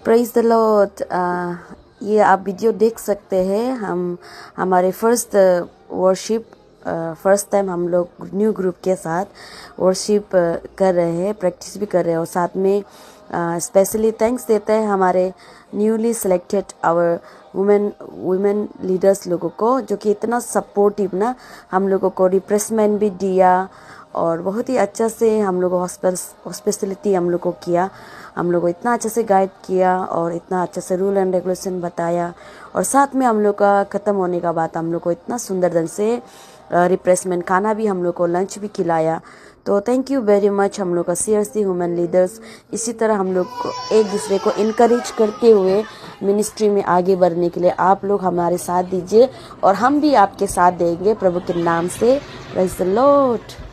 Praise the Lord. ये आप video देख सकते हैं। हम हमारे फर्स्ट टाइम हम लोग न्यू ग्रुप के साथ वर्शिप कर रहे हैं, प्रैक्टिस भी कर रहे हैं और साथ में स्पेशली थैंक्स देते हैं हमारे newly selected our women leaders लोगों को, जो कि इतना सपोर्टिव ना हम लोगों को रिफ्रेशमेंट भी दिया और बहुत ही अच्छा से हम लोग हॉस्पिटलिटी हम लोग को किया। हम लोग को इतना अच्छे से गाइड किया और इतना अच्छे से रूल एंड रेगुलेशन बताया और साथ में हम लोग का ख़त्म होने का बाद हम लोग को इतना सुंदर ढंग से रिफ्रेशमेंट खाना भी हम लोग को लंच भी खिलाया। तो थैंक यू वेरी मच हम लोग का CRC वुमेन लीडर्स। इसी तरह हम लोग को एक दूसरे को इनकरेज करते हुए मिनिस्ट्री में आगे बढ़ने के लिए आप लोग हमारे साथ दीजिए और हम भी आपके साथ देंगे प्रभु के नाम से। Praise the Lord.